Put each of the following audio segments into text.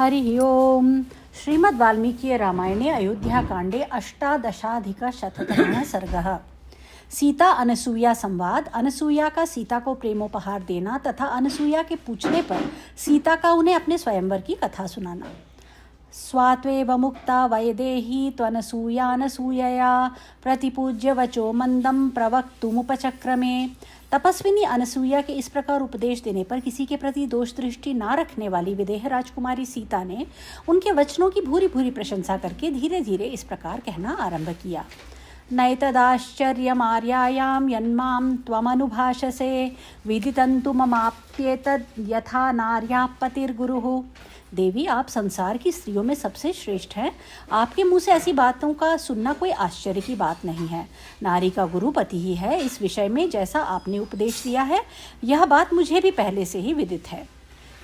हरि ओम। श्रीमद् वाल्मीकि रामायणे अयोध्याकाण्डे 18अधिकशततमः सर्गः। सीता अनसूया संवाद। अनसूया का सीता को प्रेमोपहार देना तथा अनसूया के पूछने पर सीता का उन्हें अपने स्वयंवर की कथा सुनाना। स्वात्वेव मुक्ता वैदेही त्वनसूयानसूयया प्रतिपूज्य वचो मंदम प्रवक्तुमुपचक्रमे। तपस्विनी अनसूया के इस प्रकार उपदेश देने पर किसी के प्रति दोष दृष्टि ना रखने वाली विदेह राजकुमारी सीता ने उनके वचनों की भूरी भूरी प्रशंसा करके धीरे धीरे इस प्रकार कहना आरंभ किया। नैतदाश्चर्यमार्यायां यन्मां त्वमनुभाषसे विदितन्तु ममाप्येतद् यथा नार्याः पतिर्गुरुः। देवी, आप संसार की स्त्रियों में सबसे श्रेष्ठ हैं। आपके मुंह से ऐसी बातों का सुनना कोई आश्चर्य की बात नहीं है। नारी का गुरु पति ही है। इस विषय में जैसा आपने उपदेश दिया है, यह बात मुझे भी पहले से ही विदित है।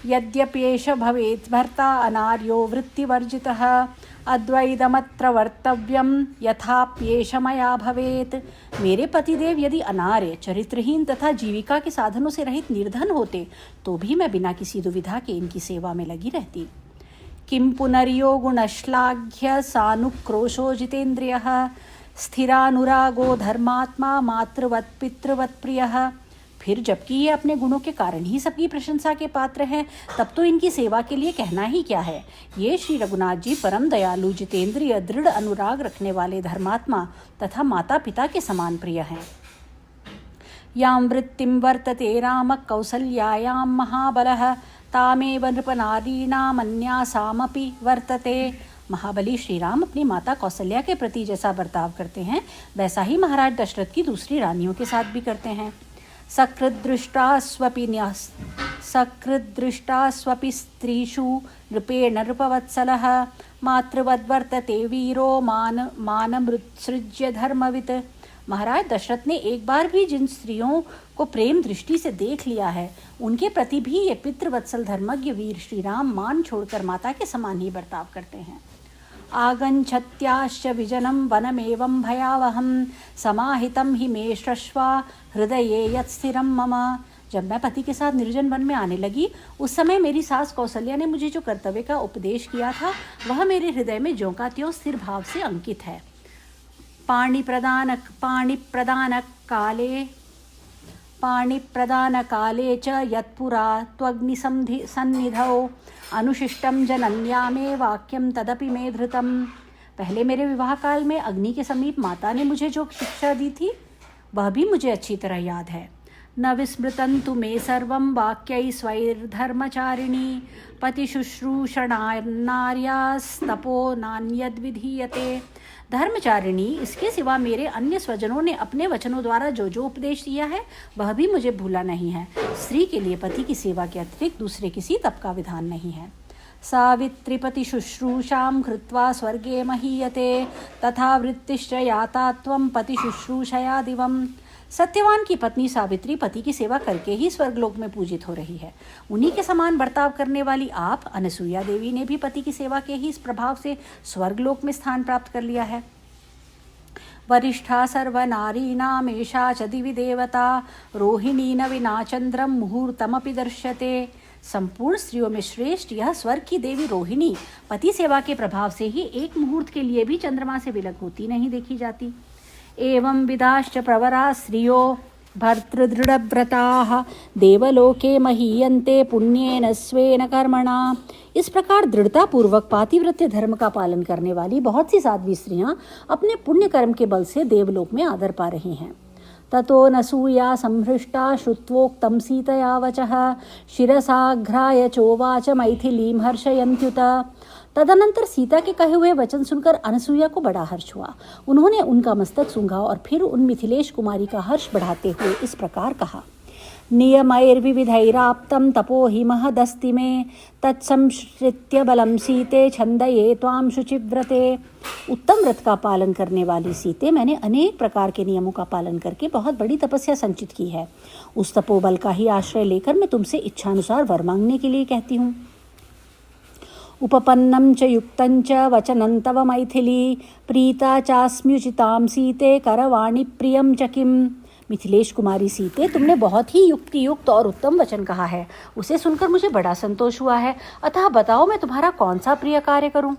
यद्यप्येष भवेत् भर्ता अनार्यो वृत्तिवर्जितः अद्वैतमत्र वर्तव्यम यथाप्येष मया भवेत्। मेरे पतिदेव यदि अनार्य, चरित्रहीन तथा जीविका के साधनों से रहित निर्धन होते तो भी मैं बिना किसी दुविधा के इनकी सेवा में लगी रहती। किं पुनर्यो गुणश्लाघ्य सानुक्रोशो जितेन्द्रियः स्थिरानुरागो धर्मात्मा मातृवत् पितृवत् प्रियः। फिर जबकि ये अपने गुणों के कारण ही सबकी प्रशंसा के पात्र हैं, तब तो इनकी सेवा के लिए कहना ही क्या है। ये श्री रघुनाथ जी परम दयालु, जितेंद्रिय, दृढ़ अनुराग रखने वाले धर्मात्मा तथा माता पिता के समान प्रिय हैं। यां वृत्तिं वर्तते राम कौसल्यायां महाबलः तामेव नृपनारीणामन्यासामपि वर्तते। महाबली श्री राम अपनी माता कौसल्या के प्रति जैसा बर्ताव करते हैं, वैसा ही महाराज दशरथ की दूसरी रानियों के साथ भी करते हैं। सकृद्दृष्टास्वपि स्त्रीषु नृपेण नृपवत्सलः मातृवद्वर्तते वीरो मानमृत्सृज्य धर्मवित्। महाराज दशरथ ने एक बार भी जिन स्त्रियों को प्रेम दृष्टि से देख लिया है, उनके प्रति भी ये पितृवत्सल धर्मज्ञ वीर श्री राम मान छोड़कर माता के समान ही बर्ताव करते हैं। आगच्छत्याश्च विजनं वनमेवं भयावहं समाहितं हि मे श्रश्वा हृदये यत्स्थिरं मम। जब मैं पति के साथ निर्जन वन में आने लगी, उस समय मेरी सास कौसल्या ने मुझे जो कर्तव्य का उपदेश किया था, वह मेरे हृदय में ज्यों का त्यों स्थिर भाव से अंकित है। पाणिप्रदान काले च यत्पुरा त्वग्निसन्निधौ अनुशिष्टं जनन्या मे वाक्यं तदपि मे धृतम्। पहले मेरे विवाह काल में अग्नि के समीप माता ने मुझे जो शिक्षा दी थी, वह भी मुझे अच्छी तरह याद है। न विस्मृतन्तु मे सर्वं वाक्यै स्वैर्धर्मचारिणी पतिशुश्रूषणार्यास्तपो नान्यद्विधीयते। धर्मचारिणी, इसके सिवा मेरे अन्य स्वजनों ने अपने वचनों द्वारा जो जो उपदेश दिया है, वह भी मुझे भूला नहीं है। स्त्री के लिए पति की सेवा के अतिरिक्त दूसरे किसी तप का विधान नहीं है। सावित्रीपति शुश्रूषां कृत्वा स्वर्गे महीयते तथा वृत्तिश्च याता त्वं पति शुश्रूषया दिवम्। सत्यवान की पत्नी सावित्री पति की सेवा करके ही स्वर्गलोक में पूजित हो रही है। उन्हीं के समान बर्ताव करने वाली आप अनसूया देवी ने भी पति की सेवा के ही इस प्रभाव से स्वर्गलोक में स्थान प्राप्त कर लिया है। वरिष्ठा सर्वनारीणामेषा च दिवि देवता रोहिणी न विना चंद्रम मुहूर्तमपि दर्श्यते। संपूर्ण स्त्रियों में श्रेष्ठ यह स्वर्ग की देवी रोहिणी पति सेवा के प्रभाव से ही एक मुहूर्त के लिए भी चंद्रमा से विलग होती नहीं देखी जाती। एवं विदाश्च प्रवरा स्त्रियो भर्तृदृढ़व्रताः देवलोके महीयन्ते पुण्येन स्वेन कर्मणा। इस प्रकार दृढ़ता पूर्वक पातिव्रत्य धर्म का पालन करने वाली बहुत सी साध्वी स्त्रियां अपने पुण्य कर्म के बल से देवलोक में आदर पा रही हैं। ततो नसूया संहृष्टा श्रुत्वोक्तं सीतया वचः शिरसाघ्राय चोवाच मैथिलीं हर्षयन्त्युत। तदनंतर सीता के कहे हुए वचन सुनकर अनसूया को बड़ा हर्ष हुआ। उन्होंने उनका मस्तक सूंघा और फिर उन मिथिलेश कुमारी का हर्ष बढ़ाते हुए इस प्रकार कहा। नियमैर्विविधैराप्तं तपो हि महदस्ति मे तत्संश्रित्य बलं सीते छन्दये त्वां शुचिव्रते। उत्तम व्रत का पालन करने वाली सीते, मैंने अनेक प्रकार के नियमों का पालन करके बहुत बड़ी तपस्या संचित की है। उस तपोबल का ही आश्रय लेकर मैं तुमसे इच्छानुसार वर मांगने के लिए कहती हूँ। उपपन्नं च युक्तं च वचनं तव मैथिली प्रीता चास्म्युचितां सीते करवाणि प्रियं च किम्। मिथिलेश कुमारी सीते, तुमने बहुत ही युक्तियुक्त और उत्तम वचन कहा है। उसे सुनकर मुझे बड़ा संतोष हुआ है। अतः बताओ मैं तुम्हारा कौन सा प्रिय कार्य करूं?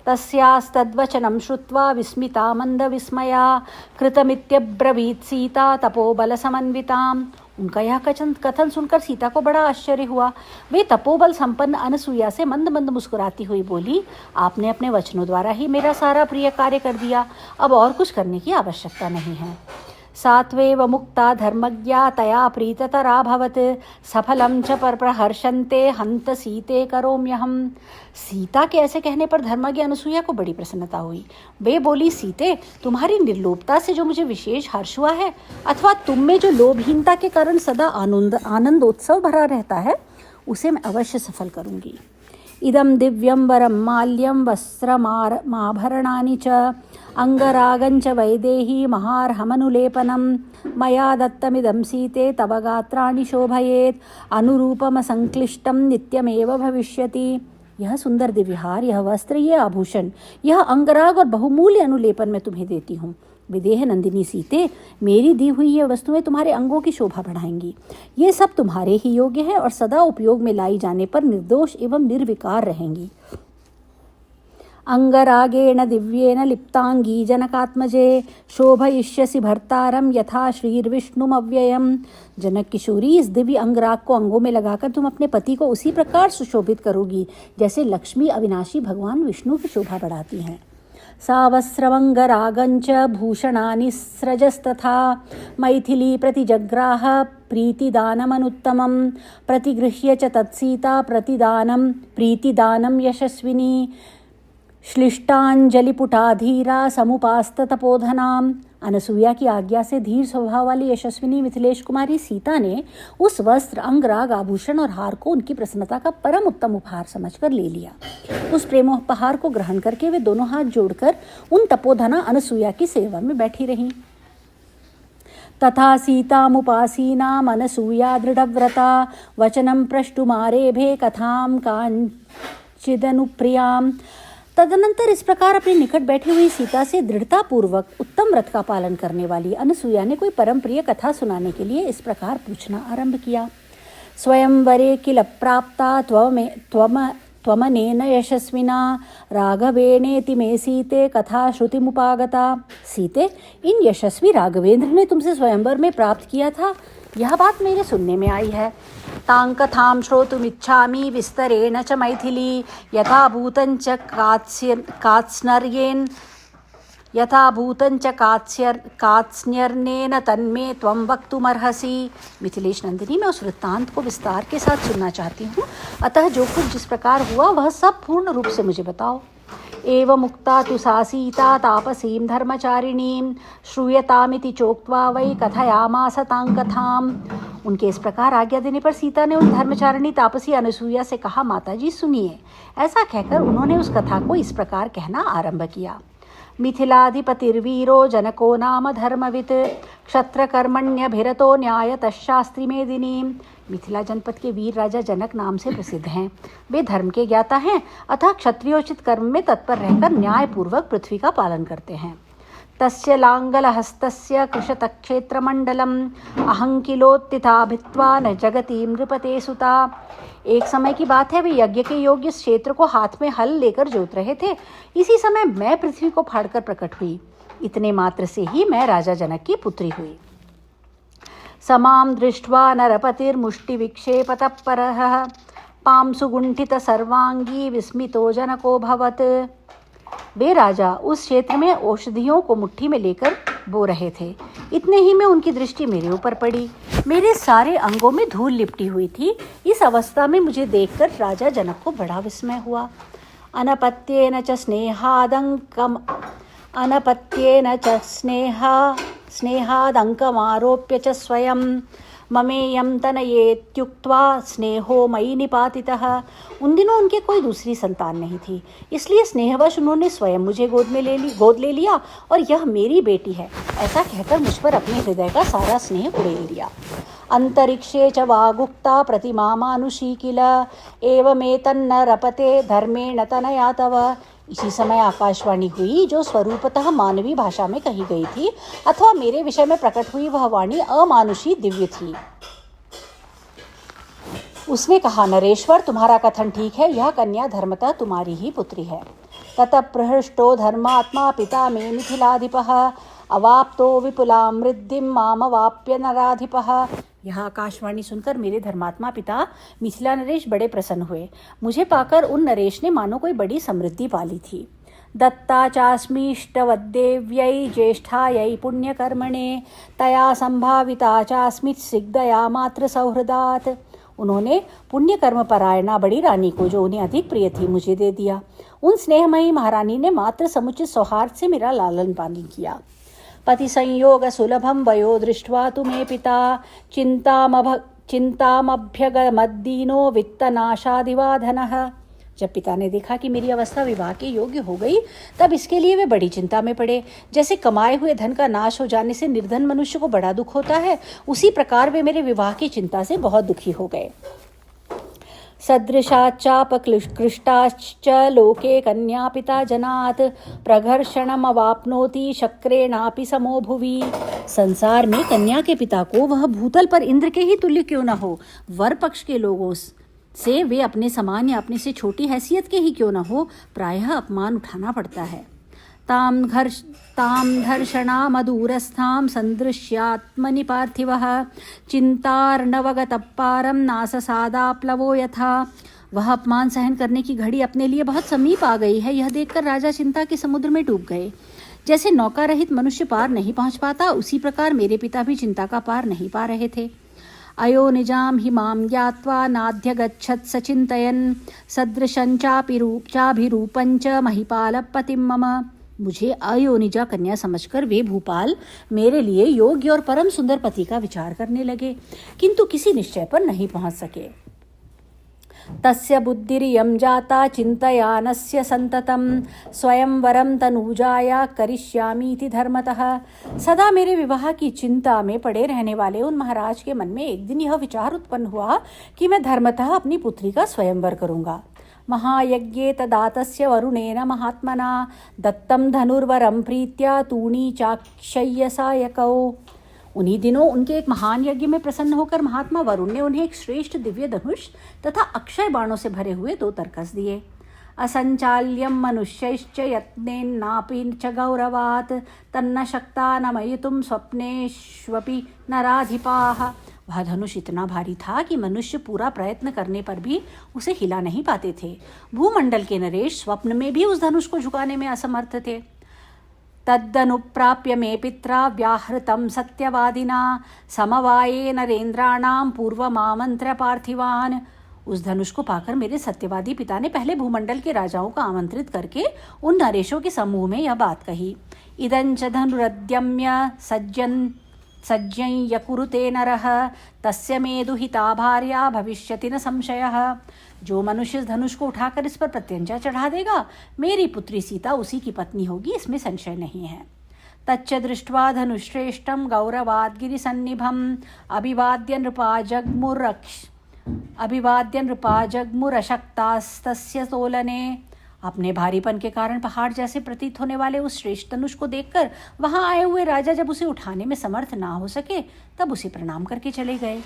तस्यास्तद्वचनं श्रुत्वा विस्मिता मंदविस्मया कृतमित्यब्रवीत् सीता तपोबलसमन्विताम्। उनका यह कथन सुनकर सीता को बड़ा आश्चर्य हुआ। वे तपोबल संपन्न अनसुईया से मंद मंद मुस्कुराती हुई बोली, आपने अपने वचनों द्वारा ही मेरा सारा प्रिय कार्य कर दिया, अब और कुछ करने की आवश्यकता नहीं है। सात्वेव मुक्ता धर्मज्ञा तया प्रीततरा भवत् सफलं च प्रहर्षन्ते हंत सीते करोम्यहम्। सीता के ऐसे कहने पर धर्मज्ञ अनसुईया को बड़ी प्रसन्नता हुई। वे बोली, सीते, तुम्हारी निर्लोभता से जो मुझे विशेष हर्ष हुआ है, अथवा तुम में जो लोभहीनता के कारण सदा आनंदोत्सव भरा रहता है, उसे मैं अवश्य सफल करूंगी। इदं दिव्यं वरं माल्यं वस्त्रमाभरणानि च अंगरागंच वैदेही महार्हमनुलेपनं मया दत्तमिदं सीते तव गात्राणि शोभयेत् अनुरूपमसंक्लिष्टं नित्यमेव भविष्यति। यह सुंदर दिव्यहार, यह वस्त्र, यह आभूषण, यह अंगराग और बहुमूल्य अनुलेपन मैं तुम्हें देती हूँ। विदेह नंदिनी सीते, मेरी दी हुई ये वस्तुएं तुम्हारे अंगों की शोभा बढ़ाएंगी। ये सब तुम्हारे ही योग्य है और सदा उपयोग में लाई जाने पर निर्दोष एवं निर्विकार रहेंगी। अंगरागेण दिव्येन लिप्तांगी जनकात्मजे शोभयिष्यसि भर्तारम यथा श्रीर्विष्णुमव्ययम्। जनक किशोरी, इस दिव्य अंगराग को अंगों में लगाकर तुम अपने पति को उसी प्रकार सुशोभित करोगी जैसे लक्ष्मी अविनाशी भगवान विष्णु की शोभा बढ़ाती हैं। सावस्त्रमंगरागंच भूषणानि स्रजस्तथा मैथिली प्रतिजग्राह प्रीतिदानमनुत्तमं प्रतिगृह्य च तत्सीता प्रीतिदानं यशस्विनी श्लिष्टांजलिपुटाधीरा समुपास्त तपोधनाम। अनसुईया की आज्ञा से धीर स्वभाव वाली यशस्विनी मिथिलेश कुमारी सीता ने उस वस्त्र, अंगराग, आभूषण और हार को उनकी प्रसन्नता का परम उत्तम उपहार समझकर ले लिया। उस प्रेमोपहार को ग्रहण करके वे दोनों हाथ जोड़कर उन तपोधना अनसुईया की सेवा में बैठी रहीं। तथा सीतामुपासीनाम् अनसूया दृढ़व्रता वचनं प्रष्टुमारेभे कथां कांचिदनुप्रियाम्। तदनंतर इस प्रकार अपने निकट बैठी हुई सीता से दृढ़तापूर्वक उत्तम व्रत का पालन करने वाली अनसुईया ने कोई परम प्रिय कथा सुनाने के लिए इस प्रकार पूछना आरंभ किया। स्वयंवरे किल प्राप्ता त्वमनेन यशस्विना राघवेणेति मे सीते कथा श्रुतिमुपागता। सीते, इन यशस्वी राघवेंद्र ने तुमसे स्वयंवर में प्राप्त किया था, यह बात मेरे सुनने में आई है। तां कथां श्रोतुमिच्छामि विस्तरेण च मैथिली यथाभूतञ्च कात्स्न्यर्नेन तन्मे त्वं वक्तुमर्हसि। मिथिलेश नंदिनी, मैं उस वृत्तांत को विस्तार के साथ सुनना चाहती हूँ, अतः जो कुछ जिस प्रकार हुआ वह सब पूर्ण रूप से मुझे बताओ। एवमुक्ता तु सा सीता तापसीं धर्मचारिणीं श्रूयतामिति चोक्त्वा वै कथयामास तां कथाम्। उनके इस प्रकार आज्ञा देने पर सीता ने उन धर्मचारिणी तापसी अनसुईया से कहा, माताजी सुनिए। ऐसा कहकर उन्होंने उस कथा को इस प्रकार कहना आरंभ किया। मिथिलाधिपतिर्वीरो जनको नाम धर्मवित् क्षत्रकर्मण्यभिरतो न्यायतशास्त्री मेदिनी। मिथिला जनपद के वीर राजा जनक नाम से प्रसिद्ध हैं। वे धर्म के ज्ञाता हैं, अतः क्षत्रियोचित कर्म में तत्पर रहकर न्यायपूर्वक पृथ्वी का पालन करते हैं। तस्य लांगलहस्तस्य कृशतक्षेत्रमण्डलम् अहंकिलोत्थिता भित्वा न जगती नृपते सुता। एक समय की बात है, वे यज्ञ के योग्य क्षेत्र को हाथ में हल लेकर जोत रहे थे। इसी समय मैं पृथ्वी को फाड़कर प्रकट हुई। इतने मात्र से ही मैं राजा जनक की पुत्री हुई। समां दृष्ट्वा नरपतिर्मुष्टिविक्षेपतः पांसु गुंठित सर्वांगी विस्मितो जनकोऽभवत्। वे राजा उस क्षेत्र में औषधियों को मुट्ठी में लेकर बो रहे थे। इतने ही में उनकी दृष्टि मेरे ऊपर पड़ी। मेरे सारे अंगों में धूल लिपटी हुई थी। इस अवस्था में मुझे देखकर राजा जनक को बड़ा विस्मय हुआ। अनपत्येन च स्नेहादंकमारोप्य च स्वयं ममेयं तनयेत्युक्त्वा स्नेहो मयि निपातितः। उन दिनों उनके कोई दूसरी संतान नहीं थी, इसलिए स्नेहवश उन्होंने स्वयं मुझे गोद ले लिया और यह मेरी बेटी है ऐसा कहकर मुझ पर अपने हृदय का सारा स्नेह उड़ेल दिया। अंतरिक्षे च वागुक्ता प्रतिमा मानुषी किल एवमेतन्न रपते धर्मेण तनया तव। इसी समय आकाशवाणी हुई, जो स्वरूपतः मानवी भाषा में कही गई थी, अथवा मेरे विषय में प्रकट हुई वह वाणी अमानुषी दिव्य थी। उसने कहा, नरेश्वर, तुम्हारा कथन ठीक है, यह कन्या धर्मतः तुम्हारी ही पुत्री है। ततः प्रहृष्टो धर्मात्मा पिता मे मिथिलाधिपः अवाप्तो विपुलां वृद्धिं मामवाप्य नराधिपः। यह आकाशवाणी सुनकर मेरे धर्मात्मा पिता मिथिला नरेश बड़े प्रसन्न हुए। मुझे पाकर उन नरेश ने मानो कोई बड़ी समृद्धि पाली थी। दत्ता चास्मीष्टवद्देव्यै ज्येष्ठायै पुण्यकर्मणे तया संभाविता चास्मि सिग्धया मात्र सौहृदात्। उन्होंने पुण्य कर्म परायणा बड़ी रानी को, जो उन्हें अधिक प्रिय थी, मुझे दे दिया। उन स्नेहमयी महारानी ने मात्र समुचित सौहार्द से मेरा लालन पालन किया। पति संयोग सुलभम वयो दृष्ट्वा तुम्हें पिता चिंतामभ्यगमद्दीनो वित्तनाशादिवाधनः। जब पिता ने देखा कि मेरी अवस्था विवाह के योग्य हो गई, तब इसके लिए वे बड़ी चिंता में पड़े। जैसे कमाए हुए धन का नाश हो जाने से निर्धन मनुष्य को बड़ा दुख होता है, उसी प्रकार वे मेरे विवाह की चिंता से बहुत दुखी हो गए। सदृशाच्चापकृष्टाश्च लोके कन्या पिता जनात् प्रघर्षणमवाप्नोति शक्रेणापि समो भुवि। संसार में कन्या के पिता को, वह भूतल पर इंद्र के ही तुल्य क्यों न हो, वर पक्ष के लोगों से वे अपने समान या अपने से छोटी हैसियत के ही क्यों न हो, प्रायः अपमान उठाना पड़ता है। ताम धर्षणामदूरस्थां सन्दृश्यात्मनि पार्थिवः चिन्तार्णवगतपारं नाससादाप्लवो यथा। वह अपमान सहन करने की घड़ी अपने लिए बहुत समीप आ गई है, यह देखकर राजा चिंता के समुद्र में डूब गए। जैसे नौका रहित मनुष्य पार नहीं पहुंच पाता, उसी प्रकार मेरे पिता भी चिंता का पार नहीं पा रहे थे। अयो निजाम हिमां ज्ञात्वा नाध्यगच्छत् सचिन्तयन् सदृशञ्चाभिरूपञ्च महिपालपतिं मम। मुझे अयोनिजा कन्या समझकर वे भूपाल मेरे लिए योग्य और परम सुंदर पति का विचार करने लगे, किंतु किसी निश्चय पर नहीं पहुंच सके। तस्य बुद्धिरियं जाता चिन्तयानस्य संततं स्वयंवरं तनूजाया करिष्यामीति धर्मतः। सदा मेरे विवाह की चिंता में पड़े रहने वाले उन महाराज के मन में एक दिन यह विचार उत्पन्न हुआ कि मैं धर्मतः अपनी पुत्री का स्वयंवर करूंगा। महायज्ञे तदातस्य वरुणेन महात्मना दत्तं धनुर्वरं प्रीत्या तूणी चाक्षय्यसायकौ। उन्हीं दिनों उनके एक महान यज्ञ में प्रसन्न होकर महात्मा वरुण ने उन्हें एक श्रेष्ठ दिव्य धनुष तथा अक्षय बाणों से भरे हुए 2 तरकस दिए। असंचाल्यं मनुष्यैश्च यत्नेनापि च गौरवात् तन्न शक्ता नमयितुं स्वप्नेष्वपि नराधिपाः। वह धनुष इतना भारी था कि मनुष्य पूरा प्रयत्न करने पर भी उसे हिला नहीं पाते थे। भूमंडल के नरेश स्वप्न में भी उस धनुष को झुकाने में असमर्थ थे। तदनुप्राप्य मे पित्रा व्याहृतं सत्यवादिना समवाये नरेंद्राणां पूर्वमामंत्र पार्थिवान्। उस धनुष को पाकर मेरे सत्यवादी पिता ने पहले भूमंडल के राजाओं को आमंत्रित करके उन नरेशों के समूह में यह बात कही। इदंच धनुरद्यम्य सज्जं यकुरुते नरः तस्य मे दुहिता भार्या भविष्यति न संशयः। जो मनुष्य इस धनुष को उठाकर इस पर प्रत्यंचा चढ़ा देगा, मेरी पुत्री सीता उसी की पत्नी होगी, इसमें संशय नहीं है। तच्च दृष्ट्वा धनुश्रेष्ठं गौरवाद् गिरिसन्निभम् अभिवाद्य नृपा जग्मुरशक्तास्तस्य तोलने। अपने भारीपन के कारण पहाड़ जैसे प्रतीत होने वाले उस श्रेष्ठ धनुष को देखकर वहां आए हुए राजा जब उसे उठाने में समर्थ ना हो सके, तब उसे प्रणाम करके चले गए।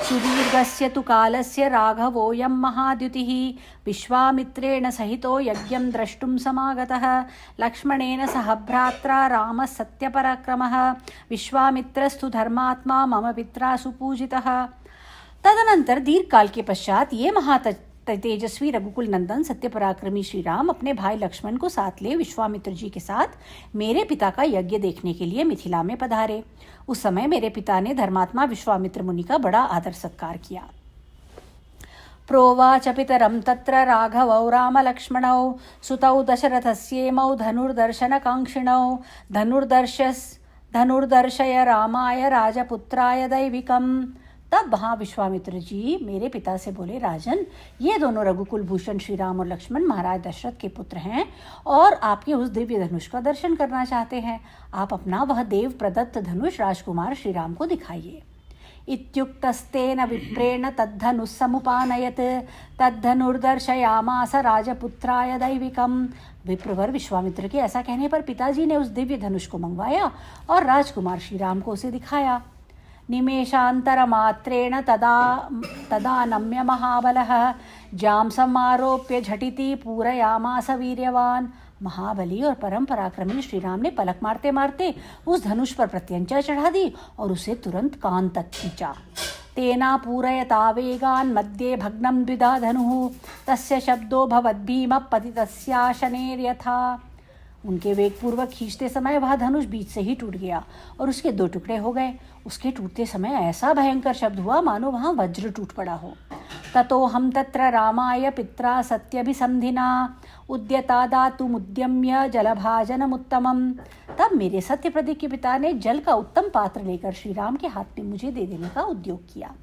सुदीर्घस्य तु कालस्य राघवोऽयं महाद्युतिः विश्वामित्रेण सहितो यज्ञं द्रष्टुं समागतः लक्ष्मणेन सह भ्रात्रा रामः सत्यपराक्रमः विश्वामित्रस्तु धर्मात्मा मम पित्रा सुपूजितः। तदनंतर दीर्घ काल के पश्चात ये तेजस्वी रघुकुल नंदन सत्यपराक्रमी श्री राम अपने भाई लक्ष्मण को साथ ले विश्वामित्र जी के साथ मेरे पिता का यज्ञ देखने के लिए मिथिला में पधारे। उस समय मेरे पिता ने धर्मात्मा विश्वामित्र मुनि का बड़ा आदर सत्कार किया। प्रोवाच पितरं तत्र राघवौ राम लक्ष्मणौ सुतौ दशरथस्येमौ धनुर्दर्शनकांक्षिणौ धनुर्दर्शय रामाय राजपुत्राय दैविकम्। तब वहाँ विश्वामित्र जी मेरे पिता से बोले, राजन, ये दोनों रघुकुल भूषण श्री राम और लक्ष्मण महाराज दशरथ के पुत्र हैं और आपके उस दिव्य धनुष का दर्शन करना चाहते हैं। आप अपना वह देव प्रदत्त धनुष राजकुमार श्री राम को दिखाइए। इत्युक्तस्तेन विप्रेण तद्धनुस्समुपानयत् तद्धनुर्दर्शयामास राजपुत्राय दैविकम्। विप्रवर विश्वामित्र के ऐसा कहने पर पिताजी ने उस दिव्य धनुष को मंगवाया और राजकुमार श्री राम को उसे दिखाया। निमेषान्तरमात्रेण तदानम्य महाबलः जां समारोप्य झटिति पूरयामास वीर्यवान्। महाबली और परम पराक्रमी श्री राम ने पलक मारते मारते उस धनुष पर प्रत्यंचा चढ़ा दी और उसे तुरंत कान तक खींचा। तेना पूरयता वेगान् मध्ये भग्नं द्विधा धनुः तस्य शब्दो भवद्भीम पतितस्याशनेर्यथा। उनके वेगपूर्वक खींचते समय वह धनुष बीच से ही टूट गया और उसके 2 टुकड़े हो गए। उसके टूटते समय ऐसा भयंकर शब्द हुआ मानो वहाँ वज्र टूट पड़ा हो। ततो हम तत्र रामाय पित्रा सत्यभिसंधिना उद्यता दातुमुद्यम्य जलभाजनमुत्तमम्। तब मेरे सत्य प्रति के पिता ने जल का उत्तम पात्र लेकर श्री राम के हाथ में मुझे दे देने का उद्योग किया।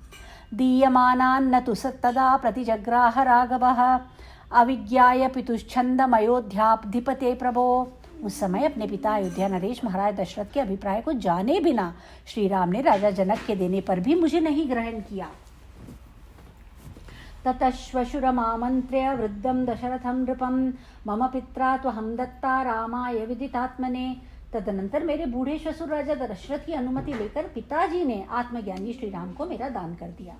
दीयमानान्न तु तदा प्रतिजग्राह राघवः अविज्ञाय पितुश्छन्दमयोध्याधिपते प्रभो। उस समय अपने पिता अयोध्या नरेश महाराज दशरथ के अभिप्राय को जाने बिना श्री राम ने राजा जनक के देने पर भी मुझे नहीं ग्रहण किया। ततश्वशुरमामन्त्र्य वृद्धं दशरथं नृपं मम पित्रा त्वहं दत्ता रामाय विदितात्मने। तदनंतर मेरे बूढ़े ससुर राजा दशरथ की अनुमति लेकर पिताजी ने आत्मज्ञानी श्री राम को मेरा दान कर दिया।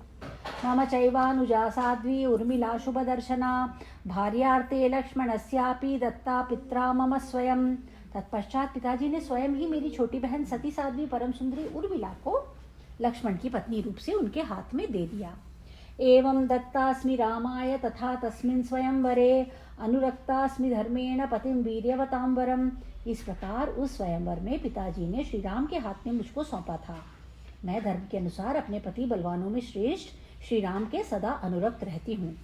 मम चैवानुजा साध्वी उर्मिला शुभदर्शना भार्यार्थे लक्ष्मणस्यापि दत्ता पित्रा मम स्वयं। तत्पश्चात पिताजी ने स्वयं ही मेरी छोटी बहन सती साध्वी परम सुंदरी उर्मिला को लक्ष्मण की पत्नी रूप से उनके हाथ में दे दिया। एवं दत्तास्मि रामाय तथा तस्मिन् स्वयंवरे अनुरक्तास्मि धर्मेण पतिं वीर्यवतां वरम्। इस प्रकार उस स्वयंवर में पिताजी ने श्री राम के हाथ में मुझको सौंपा था। मैं धर्म के अनुसार अपने पति बलवानों में श्रेष्ठ श्री राम के सदा अनुरक्त रहती हूँ।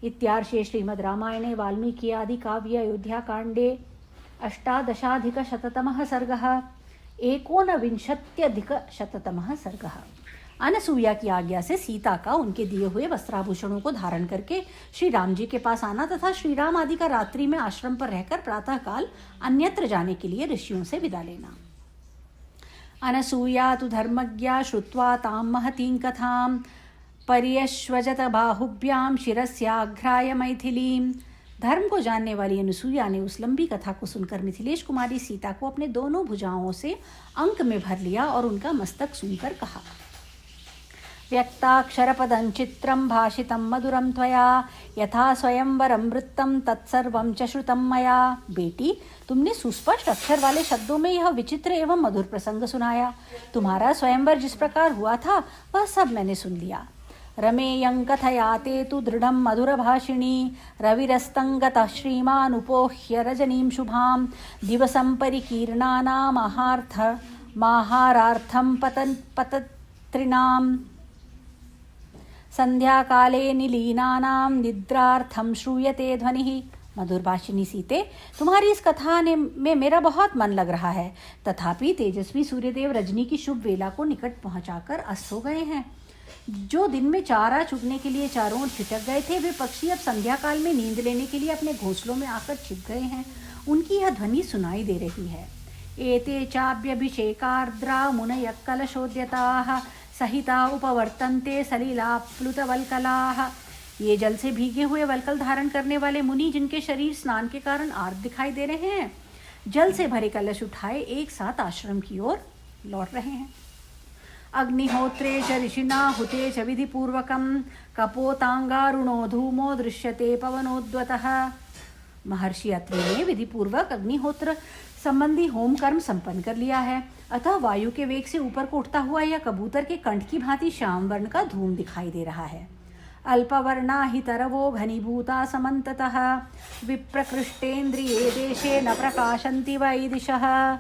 इत्यार्षे श्रीमद् रामायणे वाल्मीकि आदि काव्ये अयोध्या कांडे 18+शततमः सर्गः 19+शततमः सर्गः। अनसूया की आज्ञा से सीता का उनके दिए हुए वस्त्राभूषणों को धारण करके श्री राम जी के पास आना तथा श्री राम आदि का रात्रि में आश्रम पर रहकर प्रातःकाल अन्यत्र जाने के लिए ऋषियों से विदा लेना। अनसूया तु धर्मज्ञा श्रुत्वा तां महतीं कथां पर्यश्वजत बाहुभ्यां शिरस्याघ्राय मैथिलीं। धर्म को जानने वाली अनसूया ने उस लंबी कथा को सुनकर मिथिलेश कुमारी सीता को अपने दोनों भुजाओं से अंक में भर लिया और उनका मस्तक सुनकर कहा। व्यक्ताक्षरपदं चित्रं भाषितं मधुरं त्वया यथा स्वयंवरं वृत्तं तत्सर्वं च श्रुतं मया। बेटी, तुमने सुस्पष्ट अक्षर वाले शब्दों में यह विचित्र एवं मधुर प्रसंग सुनाया। तुम्हारा स्वयंवर जिस प्रकार हुआ था वह सब मैंने सुन लिया। रमेयं कथयाते तु दृढ़ं मधुरभाषिणी रविरस्तं गतः श्रीमान् उपोह्य रजनीं शुभां दिवसं परिकीर्णानां माहारार्थं पतत्रिणाम् संध्याकाले निलीनानां निद्रार्थं श्रूयते ध्वनिः। मधुरभाषिणी सीते, तुम्हारी इस कथा में मेरा बहुत मन लग रहा है, तथापि तेजस्वी सूर्यदेव रजनी की शुभ वेला को निकट पहुंचाकर अस्त हो गए हैं। जो दिन में चारा चुगने के लिए चारों ओर छिटक गए थे, वे पक्षी अब संध्या काल में नींद लेने के लिए अपने घोंसलों में आकर छिप गए हैं। उनकी यह ध्वनि सुनाई दे रही है। एते चाभ्यभिषेकार्द्रा मुनयः कलशोद्यताः सहिता उपवर्तन्ते सलिला प्लुतवल्कलाः। ये जल से भीगे हुए वल्कल धारण करने वाले मुनि जिनके शरीर स्नान के कारण आर्द्र दिखाई दे रहे हैं, जल से भरे कलश उठाए एक साथ आश्रम की ओर लौट रहे हैं। अग्निहोत्रे च ऋषिना हुते च विधिपूर्वकं कपोतांगारुणो धूमो दृश्यते पवनोद्वतः। महर्षि अत्रि ने विधिपूर्वक अग्निहोत्र संबंधी होम कर्म संपन्न कर लिया है, अतः वायु के वेग से ऊपर को उठता हुआ यह कबूतर के कंठ की भांति श्याम वर्ण का धूम दिखाई दे रहा है। अल्पवर्णा हि तरवो घनीभूता समन्ततः विप्रकृष्टेन्द्रिये देशे न प्रकाशन्ति वै दिशः।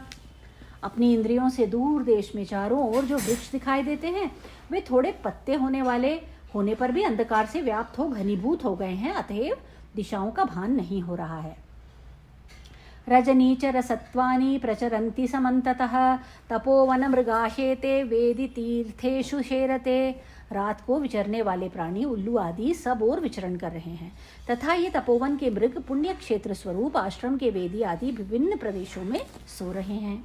अपनी इंद्रियों से दूर देश में चारों ओर जो वृक्ष दिखाई देते हैं, वे थोड़े पत्ते होने पर भी अंधकार से व्याप्त हो घनीभूत हो गए हैं, अतएव दिशाओं का भान नहीं हो रहा है। रजनीचर सत्वानि प्रचरन्ति समन्ततः तपोवन मृगाशेते वेदि तीर्थेषु शेरते। रात को विचरने वाले प्राणी उल्लू आदि सब ओर विचरण कर रहे हैं तथा ये तपोवन के मृग पुण्य क्षेत्र स्वरूप आश्रम के वेदी आदि विभिन्न प्रदेशों में सो रहे हैं।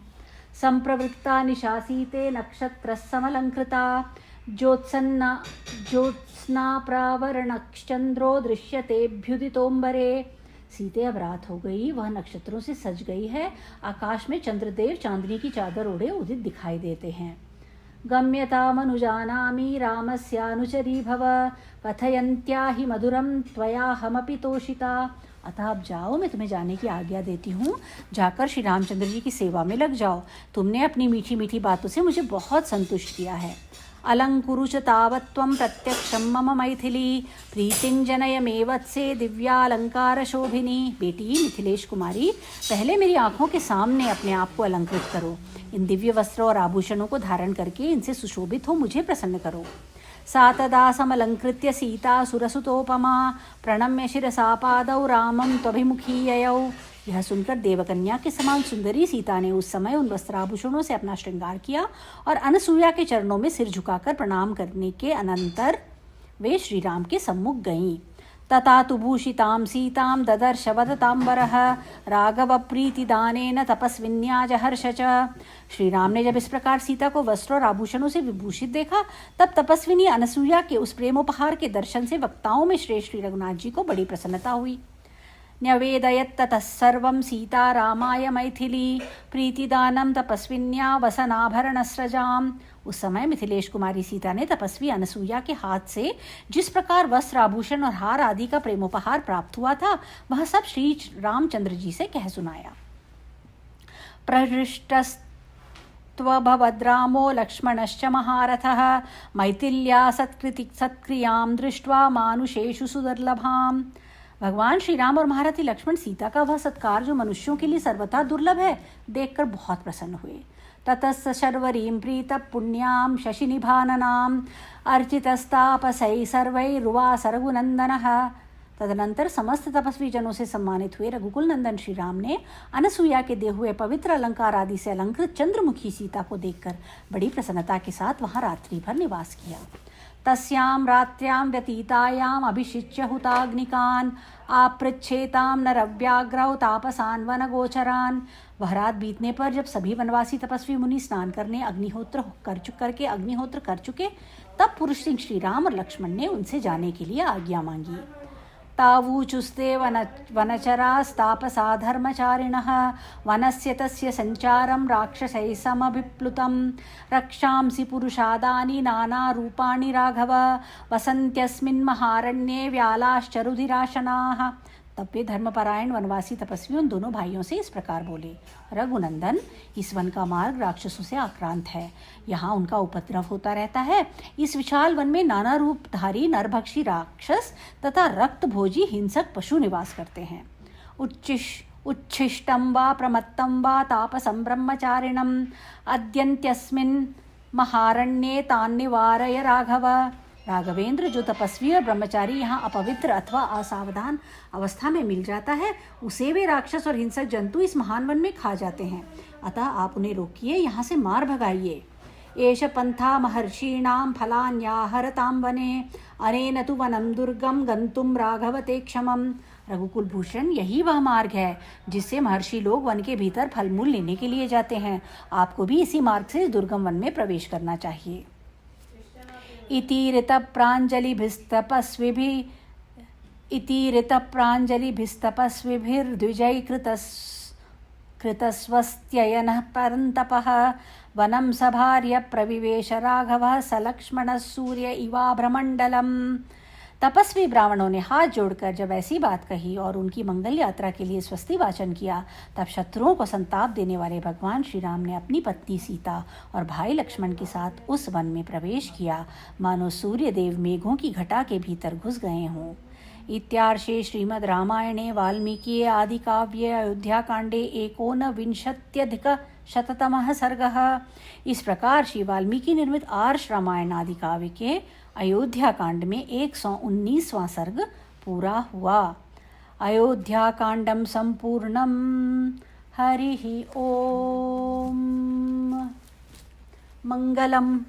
संप्रवृत्ता निशासीते नक्षत्र समलंकृता ज्योत्सन्ना ज्योत्स्नाप्रावरणश्चंद्रो दृश्यतेऽभ्युदितोऽम्बरे। सीते अब रात हो गई, वह नक्षत्रों से सज गई है। आकाश में चंद्रदेव चांदनी की चादर ओढ़े उदित दिखाई देते हैं। गम्यतामनुजानामि रामस्यानुचरी भव, कथयन्त्या हि मधुरं त्वयाहमपि तोषिता। अतः अब जाओ, मैं तुम्हें जाने की आज्ञा देती हूँ। जाकर श्री रामचंद्र जी की सेवा में लग जाओ। तुमने अपनी मीठी मीठी बातों से मुझे बहुत संतुष्ट किया है। अलंकुरु च तावत्त्वं प्रत्यक्षं मम मैथिली, प्रीतिं जनय मे वत्से दिव्यालंकार शोभिनी। बेटी मिथिलेश कुमारी, पहले मेरी आंखों के सामने अपने आप को अलंकृत करो। इन दिव्य वस्त्रों और आभूषणों को धारण करके इनसे सुशोभित हो मुझे प्रसन्न करो। सा तदा समलंकृत्य सीता सुरसुतोपमा, प्रणम्य शिरसा पादौ रामं त्वभिमुखी ययौ। यह सुनकर देवकन्या के समान सुंदरी सीता ने उस समय उन वस्त्राभूषणों से अपना श्रृंगार किया और अनसुईया के चरणों में सिर झुकाकर प्रणाम करने के अनंतर वे श्री राम के सम्मुख गईं। तथा तु भूषितां सीतां ददर्श वदतांबरः, राघव प्रीतिदानेन तपस्विन्या जहर्ष च। श्री राम ने जब इस प्रकार सीता को वस्त्र और आभूषणों से विभूषित देखा, तब तपस्विनी अनसुईया के उस प्रेमोपहार के दर्शन से वक्ताओं में श्रेष्ठ श्री रघुनाथ जी को बड़ी प्रसन्नता हुई। न्यवेदयत् ततः सर्वं सीता रामाय मैथिली, प्रीतिदानं तपस्विन्या वसनाभरणस्रजाम्। उस समय मिथिलेश कुमारी सीता ने तपस्वी अनसुईया के हाथ से जिस प्रकार वस्त्र आभूषण और हार आदि का प्रेमोपहार प्राप्त हुआ था, वह सब श्री रामचंद्र जी से कह सुनाया। प्रहृष्टस्त्वभवद्रामो लक्ष्मणश्च महारथः, मैथिल्या सत्क्रियां दृष्ट्वा मानुषेषु सुदुर्लभाम्। भगवान श्री राम और महारथी लक्ष्मण सीता का वह सत्कार जो मनुष्यों के लिए सर्वथा दुर्लभ है, देखकर बहुत प्रसन्न हुए। ततः शर्वरीं प्रीत पुण्यां शशिनिभाननां, अर्चितस्तापसै सर्वैरुवास रघुनंदनः। तदनंतर समस्त तपस्वी जनों से सम्मानित हुए रघुकुल नंदन श्री राम ने अनसुईया के दिए हुए पवित्र अलंकार आदि से अलंकृत चंद्रमुखी सीता को देखकर बड़ी प्रसन्नता के साथ वहां रात्रि भर निवास किया। तस्यां रात्र्यां व्यतीतायाम् अभिषिच्य हुताग्निकान्, आपृच्छेतां नरव्याघ्रौ तापसान् वनगोचरान्। वह रात बीतने पर जब सभी वनवासी तपस्वी मुनि स्नान करने अग्निहोत्र कर चुके, तब पुरुष सिंह श्री राम और लक्ष्मण ने उनसे जाने के लिए आज्ञा मांगी। तावूचुस्ते वनचरास्तापसा धर्मचारिणः, वनस्य तस्य संचारं राक्षसैः समभिप्लुतं। रक्षांसि पुरुषादानि नानारूपाणि राघव, वसन्त्यस्मिन् महारण्ये व्यालाश्चरुधिराशनाः। तब वे धर्मपरायण वनवासी तपस्वी उन दोनों भाइयों से इस प्रकार बोले। रघुनंदन, इस वन का मार्ग राक्षसों से आक्रांत है। यहाँ उनका उपद्रव होता रहता है। इस विशाल वन में नाना रूपधारी नरभक्षी राक्षस तथा रक्तभोजी हिंसक पशु निवास करते हैं। उच्छिष्टं वा प्रमत्तं वा तापसं ब्रह्मचारिणम्, अद्यन्त्यस्मिन् महारण्ये तान्निवारय राघव। राघवेंद्र, जो तपस्वी और ब्रह्मचारी यहाँ अपवित्र अथवा असावधान अवस्था में मिल जाता है, उसे वे राक्षस और हिंसक जंतु इस महान वन में खा जाते हैं। अतः आप उन्हें रोकिए, यहाँ से मार भगाइए। एष पंथा महर्षीणां फलान्याहरतां वने, अनेन तु वनं दुर्गम गंतुम राघवते क्षमम्। रघुकुल भूषण, यही वह मार्ग है जिससे महर्षि लोग वन के भीतर फल मूल लेने के लिए जाते हैं। आपको भी इसी मार्ग से दुर्गम वन में प्रवेश करना चाहिए। इति ऋतप्राञ्जलिभिस्तपस्विभिर्द्विजैकृतस्वस्त्ययनः परन्तपः, वनं सभार्य प्रविवेश राघवः स लक्ष्मणः सूर्य इवाभ्रमण्डलम्। तपस्वी ब्राह्मणों ने हाथ जोड़कर जब ऐसी बात कही और उनकी मंगल यात्रा के लिए स्वस्ति वाचन किया, तब शत्रुओं को संताप देने वाले भगवान श्री राम ने अपनी पत्नी सीता और भाई लक्ष्मण के साथ उस वन में प्रवेश किया, मानो सूर्य देव मेघों की घटा के भीतर घुस गए हों। इत्यार्षे श्रीमद् रामायणे वाल्मीकि आदि काव्ये अयोध्याकांडे 19विंशत्यधिकशततमः सर्गः। इस प्रकार श्री वाल्मीकि निर्मित आर्ष रामायण आदि काव्य के अयोध्या कांड में 119वां सर्ग पूरा हुआ। अयोध्या कांडम संपूर्णम। हरि ओम। मंगलम।